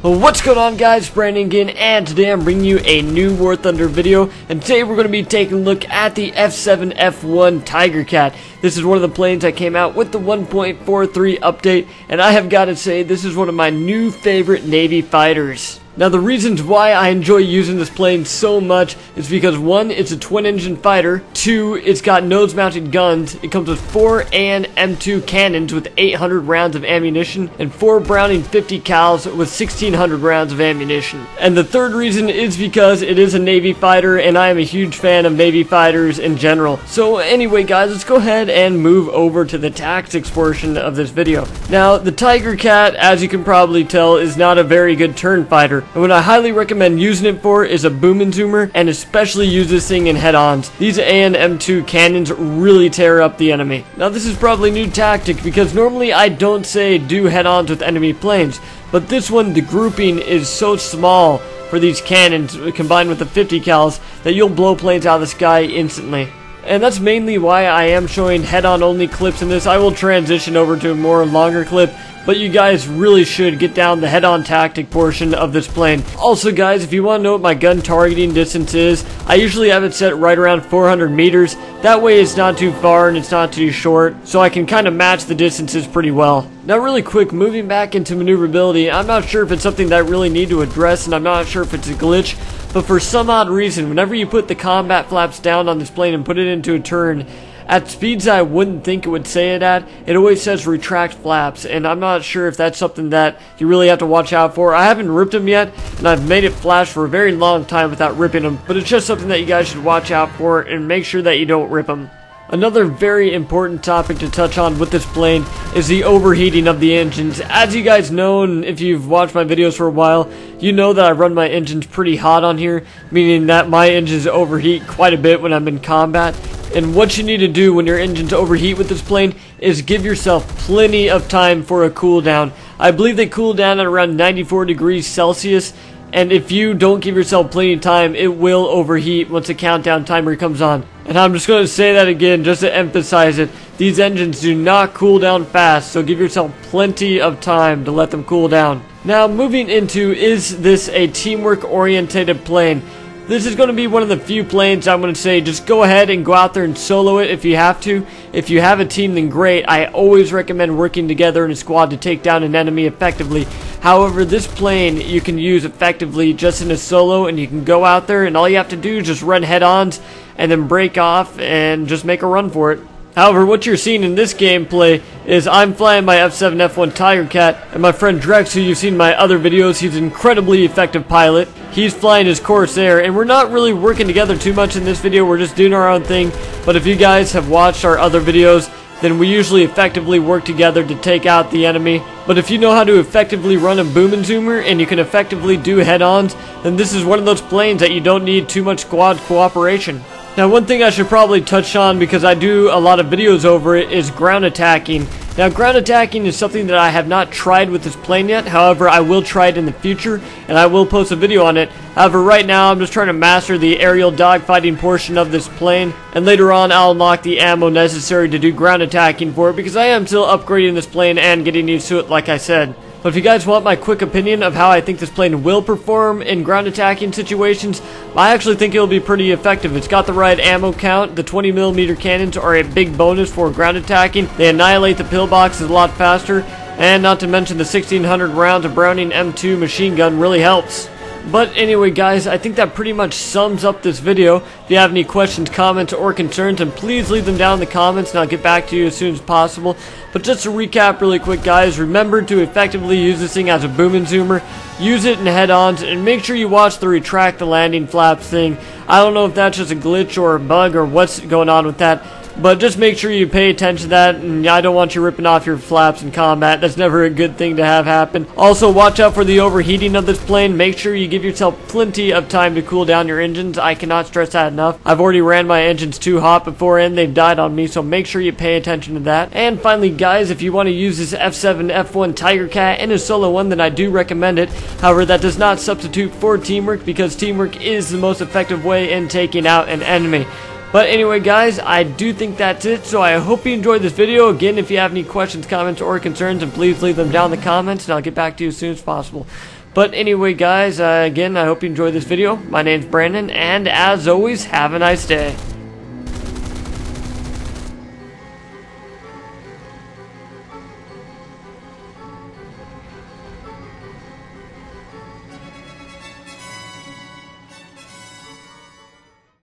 Well, what's going on, guys? Brandon again, and today I'm bringing you a new War Thunder video, and today we're going to be taking a look at the F7F-1 Tigercat. This is one of the planes that came out with the 1.43 update, and I have got to say, this is one of my new favorite Navy fighters. Now, the reasons why I enjoy using this plane so much is because, one, it's a twin-engine fighter, two, it's got nose-mounted guns, it comes with 4 AN M2 cannons with 800 rounds of ammunition, and 4 Browning 50 cals with 1600 rounds of ammunition. And the third reason is because it is a Navy fighter, and I am a huge fan of Navy fighters in general. So anyway, guys, let's go ahead and move over to the tactics portion of this video. Now, the Tigercat, as you can probably tell, is not a very good turn fighter. And what I highly recommend using it for is a boom and zoomer, and especially use this thing in head-ons. These AN M2 cannons really tear up the enemy. Now, this is probably a new tactic because normally I don't say do head-ons with enemy planes, but this one, the grouping is so small for these cannons combined with the 50 cals that you'll blow planes out of the sky instantly. And that's mainly why I am showing head-on only clips in this. I will transition over to a more longer clip, but you guys really should get down the head-on tactic portion of this plane. Also, guys, if you want to know what my gun targeting distance is, I usually have it set right around 400 meters. That way it's not too far and it's not too short, so I can kind of match the distances pretty well. Now, really quick, moving back into maneuverability, I'm not sure if it's something that I really need to address, and I'm not sure if it's a glitch, but for some odd reason, whenever you put the combat flaps down on this plane and put it into a turn, at speeds I wouldn't think it would say it at, it always says retract flaps, and I'm not sure if that's something that you really have to watch out for. I haven't ripped them yet, and I've made it flash for a very long time without ripping them, but it's just something that you guys should watch out for and make sure that you don't rip them. Another very important topic to touch on with this plane is the overheating of the engines. As you guys know, and if you've watched my videos for a while, you know that I run my engines pretty hot on here, meaning that my engines overheat quite a bit when I'm in combat. And what you need to do when your engines overheat with this plane is give yourself plenty of time for a cool down. I believe they cool down at around 94 degrees Celsius, and if you don't give yourself plenty of time, it will overheat once the countdown timer comes on. And I'm just going to say that again just to emphasize it. These engines do not cool down fast, so give yourself plenty of time to let them cool down. Now, moving into, is this a teamwork oriented plane? This is going to be one of the few planes I'm going to say just go ahead and go out there and solo it if you have to. If you have a team, then great. I always recommend working together in a squad to take down an enemy effectively. However, this plane you can use effectively just in a solo, and you can go out there and all you have to do is just run head-ons and then break off and just make a run for it. However, what you're seeing in this gameplay is I'm flying my F7F-1 Tigercat, and my friend Drex, who you've seen in my other videos, he's an incredibly effective pilot. He's flying his Corsair, and we're not really working together too much in this video. We're just doing our own thing. But if you guys have watched our other videos, then we usually effectively work together to take out the enemy. But if you know how to effectively run a boom and zoomer, and you can effectively do head-ons, then this is one of those planes that you don't need too much squad cooperation. Now, one thing I should probably touch on, because I do a lot of videos over it, is ground attacking. Now, ground attacking is something that I have not tried with this plane yet. However, I will try it in the future, and I will post a video on it. However, right now, I'm just trying to master the aerial dogfighting portion of this plane, and later on, I'll unlock the ammo necessary to do ground attacking for it, because I am still upgrading this plane and getting used to it, like I said. But if you guys want my quick opinion of how I think this plane will perform in ground attacking situations, I actually think it'll be pretty effective. It's got the right ammo count. The 20mm cannons are a big bonus for ground attacking. They annihilate the pillboxes a lot faster, and not to mention the 1600 rounds of Browning M2 machine gun really helps. But anyway, guys, I think that pretty much sums up this video. If you have any questions, comments, or concerns, then please leave them down in the comments, and I'll get back to you as soon as possible. But just to recap really quick, guys, remember to effectively use this thing as a boom and zoomer. Use it in head-ons, and make sure you watch the retract the landing flaps thing. I don't know if that's just a glitch or a bug or what's going on with that, but just make sure you pay attention to that, and I don't want you ripping off your flaps in combat. That's never a good thing to have happen. Also, watch out for the overheating of this plane. Make sure you give yourself plenty of time to cool down your engines. I cannot stress that enough. I've already ran my engines too hot before, and they've died on me, so make sure you pay attention to that. And finally, guys, if you want to use this F7F-1 Tigercat in a solo one, then I do recommend it. However, that does not substitute for teamwork, because teamwork is the most effective way in taking out an enemy. But anyway, guys, I do think that's it, so I hope you enjoyed this video. Again, if you have any questions, comments, or concerns, then please leave them down in the comments, and I'll get back to you as soon as possible. But anyway, guys, again, I hope you enjoyed this video. My name's Brandon, and as always, have a nice day.